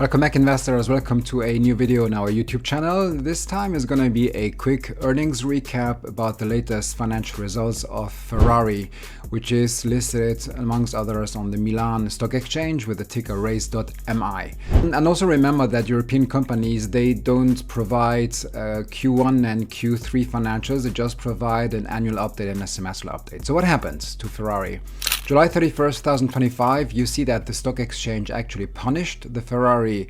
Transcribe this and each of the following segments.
Welcome back, investors. Welcome to a new video on our YouTube channel. This time is going to be a quick earnings recap about the latest financial results of Ferrari, which is listed amongst others on the Milan Stock Exchange with the ticker race.mi. And also remember that European companies, they don't provide Q1 and Q3 financials, they just provide an annual update and a semester update. So what happened to Ferrari? July 31st, 2025, you see that the stock exchange actually punished the Ferrari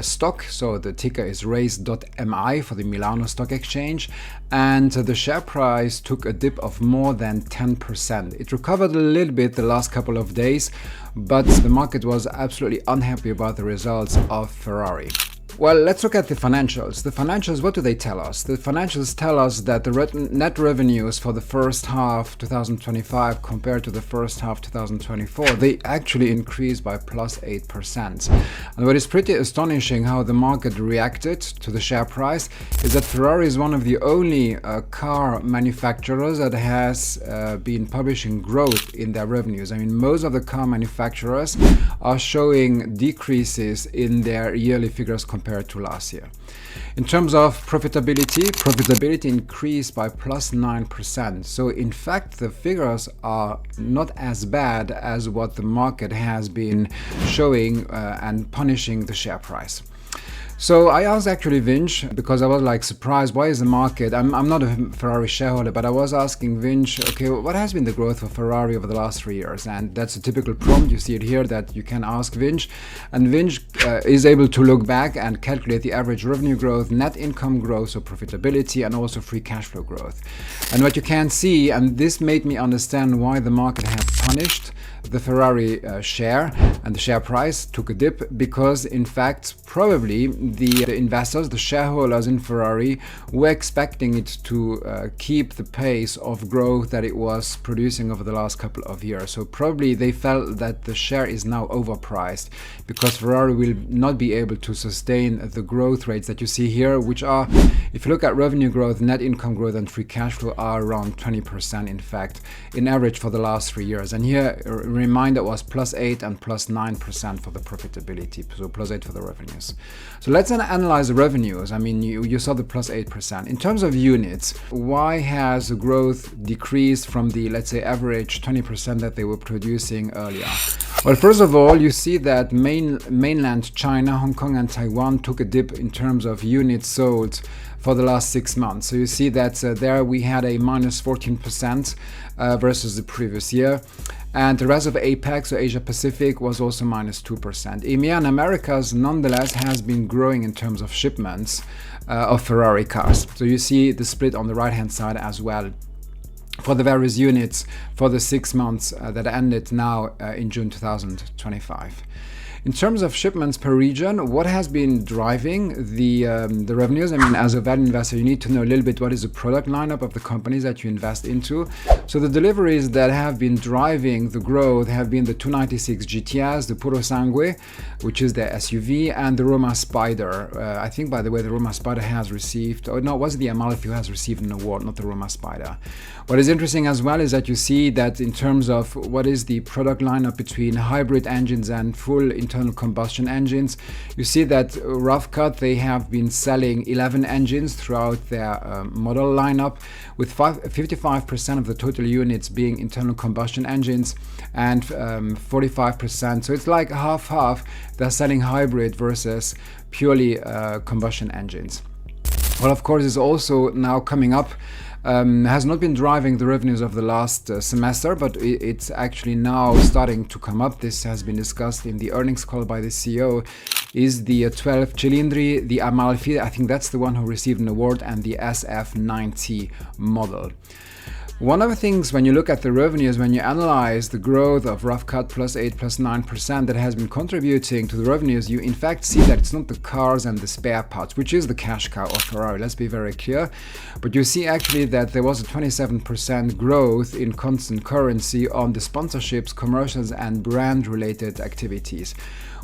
stock. So the ticker is race.mi for the Milano Stock Exchange, and the share price took a dip of more than 10%. It recovered a little bit the last couple of days, but the market was absolutely unhappy about the results of Ferrari. Well, let's look at the financials. The financials, what do they tell us? The financials tell us that the net revenues for the first half 2025 compared to the first half 2024, they actually increased by plus 8%. And what is pretty astonishing how the market reacted to the share price is that Ferrari is one of the only car manufacturers that has been publishing growth in their revenues. I mean, most of the car manufacturers are showing decreases in their yearly figures compared to last year. In terms of profitability increased by plus 9%. So in fact, the figures are not as bad as what the market has been showing and punishing the share price. So I asked actually Vinch, because I was like surprised, why is the market, I'm not a Ferrari shareholder, but I was asking Vinch, okay, what has been the growth of Ferrari over the last 3 years? And that's a typical prompt, you see it here, that you can ask Vinch. And Vinch is able to look back and calculate the average revenue growth, net income growth, so profitability, and also free cash flow growth. And what you can see, and this made me understand why the market has punished the Ferrari share, and the share price took a dip, because in fact probably the investors, the shareholders in Ferrari, were expecting it to keep the pace of growth that it was producing over the last couple of years. So probably they felt that the share is now overpriced, because Ferrari will not be able to sustain the growth rates that you see here, which are, if you look at revenue growth, net income growth, and free cash flow, are around 20% in fact in average for the last 3 years. And here reminder was plus 8 and plus 9% for the profitability, so plus 8 for the revenues. So let's then analyze the revenues. I mean, you saw the plus 8%. In terms of units, why has the growth decreased from the, let's say, average 20% that they were producing earlier? Well, first of all, you see that mainland China, Hong Kong and Taiwan took a dip in terms of units sold for the last 6 months. So you see that there we had a minus 14% versus the previous year. And the rest of APAC, so Asia Pacific, was also minus 2%. EMEA and Americas nonetheless has been growing in terms of shipments of Ferrari cars. So you see the split on the right hand side as well for the various units for the 6 months that ended now in June 2025. In terms of shipments per region, what has been driving the revenues? I mean, as a value investor, you need to know a little bit what is the product lineup of the companies that you invest into. So the deliveries that have been driving the growth have been the 296 GTS, the Puro Sangue, which is the SUV, and the Roma Spider. I think, by the way, the Roma Spider has received, or no, it was the Amalfi who has received an award, not the Roma Spider. What is interesting as well is that you see that in terms of what is the product lineup between hybrid engines and full internal combustion engines, you see that rough cut, they have been selling 11 engines throughout their model lineup, with 55% of the total units being internal combustion engines and 45%. So it's like half-half, they're selling hybrid versus purely combustion engines. Well, of course, it's also now coming up, has not been driving the revenues of the last semester, but it's actually now starting to come up. This has been discussed in the earnings call by the CEO, is the 12 Cilindri, the Amalfi, I think that's the one who received an award, and the SF90 model. One of the things when you look at the revenues, when you analyze the growth of rough cut plus 8, plus 9% that has been contributing to the revenues, you in fact see that it's not the cars and the spare parts, which is the cash cow of Ferrari, let's be very clear. But you see actually that there was a 27% growth in constant currency on the sponsorships, commercials, and brand-related activities.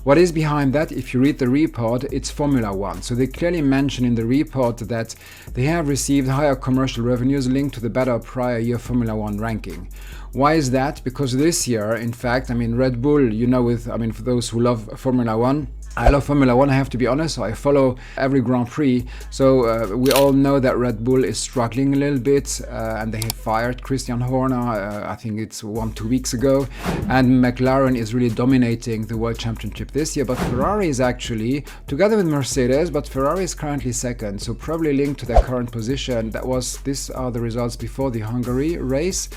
What is behind that? If you read the report, it's Formula One. So they clearly mention in the report that they have received higher commercial revenues linked to the better prior year Formula One ranking. Why is that? Because this year, in fact, Red Bull, for those who love Formula One, I love Formula One, I have to be honest, so I follow every Grand Prix. So we all know that Red Bull is struggling a little bit, and they have fired Christian Horner, I think it's 1-2 weeks ago. And McLaren is really dominating the World Championship this year, but Ferrari is actually, together with Mercedes, but Ferrari is currently second, so probably linked to their current position. These are the results before the Hungary race.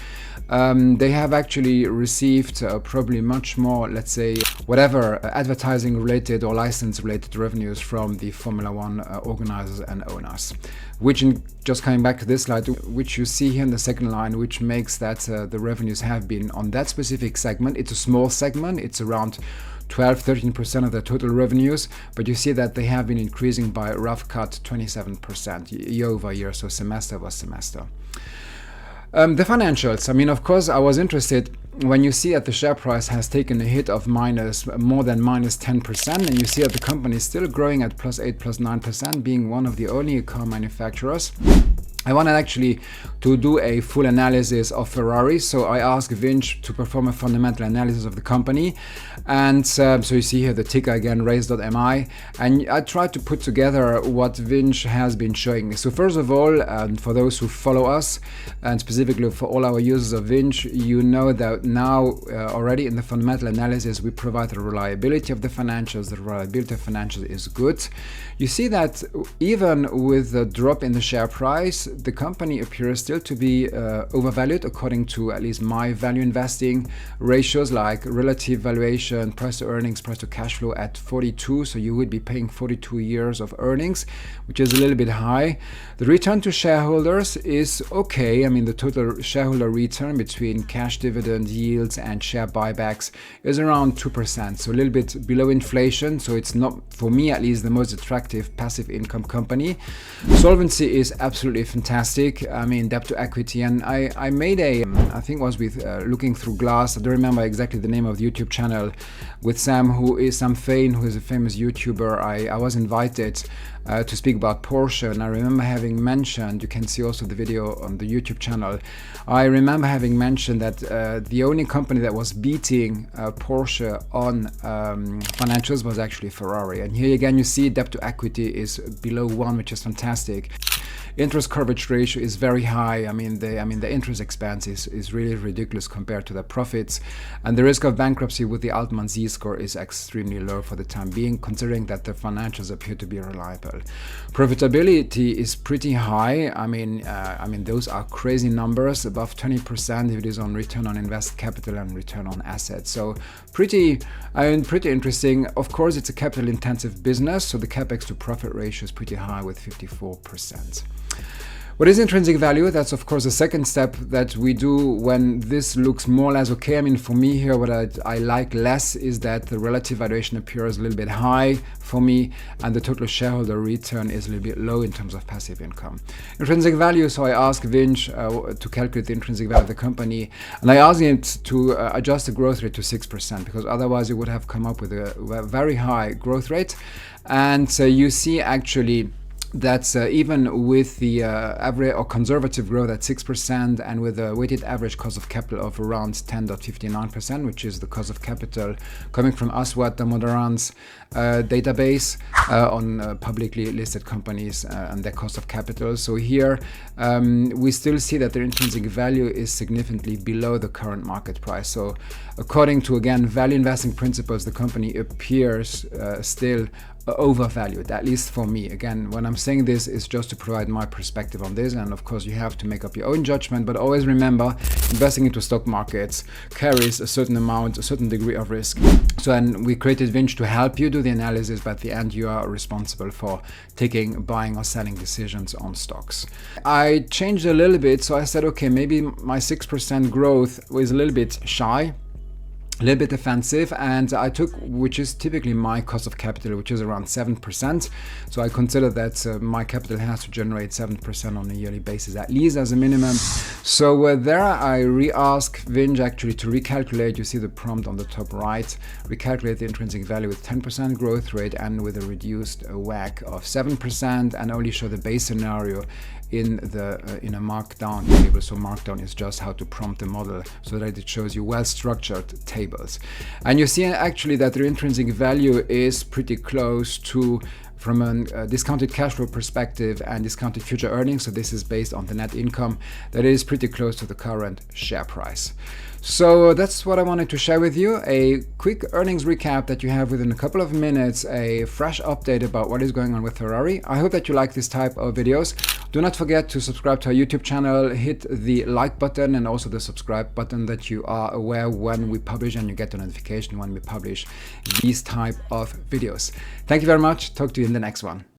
They have actually received probably much more, let's say, whatever advertising related or license related revenues from the Formula One organizers and owners. Which, just coming back to this slide, which you see here in the second line, which makes that the revenues have been on that specific segment. It's a small segment, it's around 12-13% of the total revenues, but you see that they have been increasing by a rough cut 27% year over year, so semester over semester. The financials, I mean, of course, I was interested when you see that the share price has taken a hit of more than minus 10%, and you see that the company is still growing at +8, +9%, being one of the only car manufacturers. I wanted actually to do a full analysis of Ferrari, so I asked Vinci to perform a fundamental analysis of the company. And so you see here the ticker again, raise.mi, and I tried to put together what Vinci has been showing me. So first of all, for those who follow us, and specifically for all our users of Vinci, you know that now already in the fundamental analysis we provide the reliability of the financials. The reliability of financials is good. You see that even with the drop in the share price, the company appears still to be overvalued according to at least my value investing ratios, like relative valuation, price to earnings, price to cash flow at 42. So you would be paying 42 years of earnings, which is a little bit high. The return to shareholders is okay. I mean, the total shareholder return between cash dividend yields and share buybacks is around 2%. So a little bit below inflation. So it's not, for me at least, the most attractive passive income company. Solvency is absolutely fantastic. I mean, debt to equity, and I made I think it was with looking through glass, I don't remember exactly the name of the YouTube channel, with Sam Fain, who is a famous YouTuber. I was invited to speak about Porsche, and I remember having mentioned, you can see also the video on the YouTube channel, I remember having mentioned that the only company that was beating Porsche on financials was actually Ferrari. And here again you see debt to equity is below 1, which is fantastic. Interest coverage ratio is very high. I mean the interest expense is really ridiculous compared to the profits, and the risk of bankruptcy with the Altman Z-score is extremely low for the time being, considering that the financials appear to be reliable. Profitability is pretty high. I mean those are crazy numbers, above 20% if it is on return on invested capital and return on assets. So pretty interesting. Of course, it's a capital intensive business, so the capex to profit ratio is pretty high with 54%. What is intrinsic value? That's of course the second step that we do when this looks more or less okay. I mean, for me here, what I like less is that the relative valuation appears a little bit high for me, and the total shareholder return is a little bit low in terms of passive income. Intrinsic value, so I asked Vinci to calculate the intrinsic value of the company, and I asked him to adjust the growth rate to 6%, because otherwise it would have come up with a very high growth rate. And you see actually that's even with the average or conservative growth at 6%, and with a weighted average cost of capital of around 10.59%, which is the cost of capital coming from Aswad Damodaran's database on publicly listed companies and their cost of capital. So here we still see that their intrinsic value is significantly below the current market price. So according to, again, value investing principles, the company appears still overvalued, at least for me. Again, when I'm saying this, is just to provide my perspective on this, and of course you have to make up your own judgment, but always remember, investing into stock markets carries a certain degree of risk. So, and we created Vinci to help you do the analysis, but at the end you are responsible for taking buying or selling decisions on stocks. I changed a little bit, so I said, okay, maybe my 6% growth was a little bit shy, a little bit offensive, and I took, which is typically my cost of capital, which is around 7%. So I consider that my capital has to generate 7% on a yearly basis, at least as a minimum. So there I re-ask Vinci actually to recalculate. You see the prompt on the top right, recalculate the intrinsic value with 10% growth rate and with a reduced WACC of 7%, and only show the base scenario in the in a markdown table. So markdown is just how to prompt the model so that it shows you well-structured tables. And you see actually that the intrinsic value is pretty close to, from a discounted cash flow perspective and discounted future earnings, so this is based on the net income, that is pretty close to the current share price. So that's what I wanted to share with you, a quick earnings recap that you have within a couple of minutes, a fresh update about what is going on with Ferrari. I hope that you like this type of videos. Do not forget to subscribe to our YouTube channel, hit the like button and also the subscribe button that you are aware when we publish and you get the notification when we publish these type of videos. Thank you very much. Talk to you in the next one.